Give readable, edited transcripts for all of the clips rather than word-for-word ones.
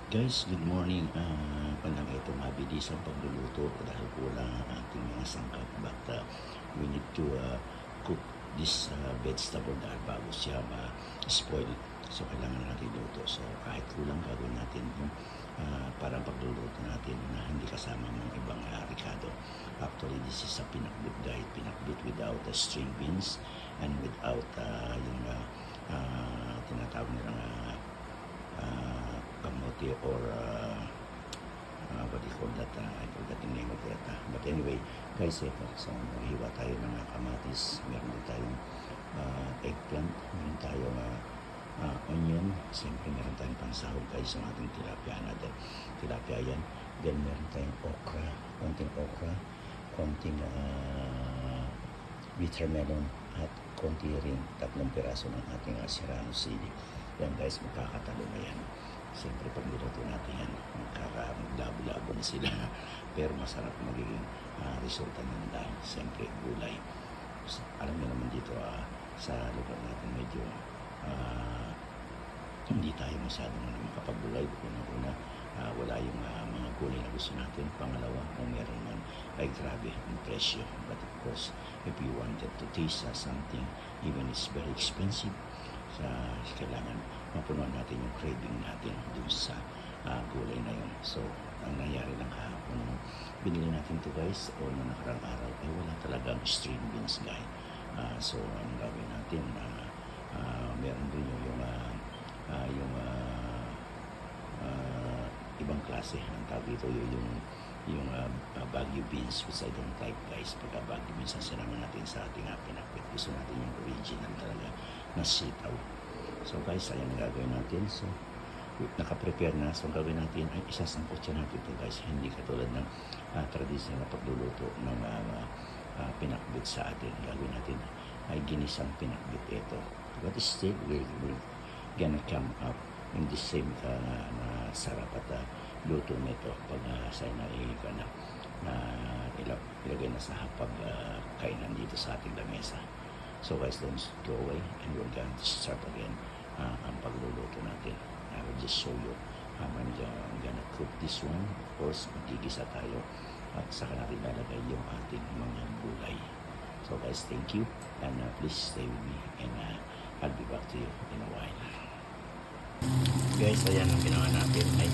Guys, good morning. Panang ito mabilis ang pagluluto dahil kulang ang ating mga sangkap. But we need to cook this vegetable dahil bago siya ma-spoil. So, kailangan natin luto. So, kahit kulang gagawin natin yung parang pagluluto natin na hindi kasama ng ibang ricado. Actually, this is a pinakbit diet. Pinakbit without string beans and without yung tinatawag nilang kamote or what do you call that? I forgot the name of that. But anyway, guys, ito. So, maghiwa tayo ng kamatis. Meron din tayong eggplant. Meron tayong onion. Siyempre, meron tayong pansahog guys sa ating tilapia natin. Tilapia yan. Then, meron tayong okra. Konting bitter melon at konti rin 3 piraso ng ating serrano chili. Yan guys, magkakatalo na yan. Siyempre pag niluto natin yan, magkakaglabo-labo na sila. Pero masarap magiging resulta nun dahil siyempre gulay. So, alam niyo naman dito sa lugar natin medyo hindi tayo masyadong makapag-gulay. Una-una, wala yung mga gulay na gusto natin. Pangalawa, kung meron man, ay grabe ang presyo. But of course, if you wanted to taste something, even it's very expensive, kailangan mapunuan natin yung craving natin dun sa gulay na yun. So, ang nangyari lang kahapon, binili natin to guys, o noong nakarang araw, ay wala talagang string beans guys. So, ang gawin natin, meron din yung ibang klase. Ang tawag dito yung Baguio beans, which I don't like guys. Pagka Baguio beans, ang sinama natin sa ating pinakbit. Gusto natin yung original talaga na sitaw. So guys, ayan ang gagawin natin. So, naka-prepare na. So, gagawin natin ay isasangkot siya natin ito guys. Hindi katulad ng traditional na pagluluto ng pinakbit sa atin. Gagawin natin ay ginisang pinakbit ito. But still, we're gonna come up in the same na sarap at luto nito pag sana ilagay na sa hapag kainan dito sa ating lamesa. So guys, don't go away and we're going to start again ang pagluluto natin. I will just show you how I'm gonna cook this one. Of course, magigisa tayo at saka natin lalagay yung ating mga gulay. So guys, thank you and please stay with me and I'll be back to you in a while. Guys, ayan ang ginawa natin ay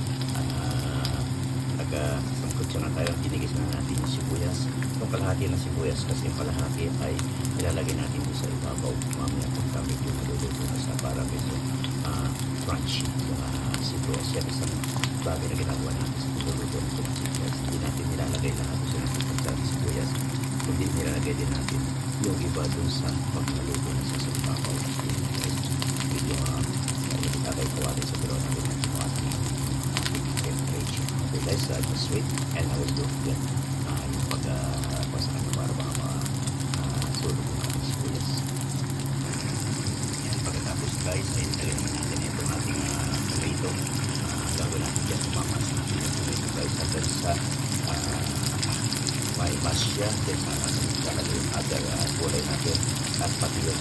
nagkasangkot siya na tayo. Ginigis na natin yung sibuyas. Itong kalahati ng sibuyas kasi yung kalahati ay ilalagay natin doon sa ibabaw. Mamaya kung kami yung maluluto na sa para medyo crunchy yung sibuyas. Yan isang bagay na ginagawa natin sa pagluluto ng sibuyas. Hindi natin nilalagay lahat doon sa sibuyas. Hindi nilalagay din natin yung iba doon sa pagmaluto na sa ibabaw. Medyo ilagay ko natin sa pero natin ang temperature. Okay guys, just wait and I will do it yung pagpasakan para baka sulog yung ating sibuyas. Yan, pagkatapos guys ay ilagay naman natin itong ating tomato. Gagawin natin dyan umamas natin yung tomato guys agad sa may mash siya then lalagay yung other gulay natin at pati yung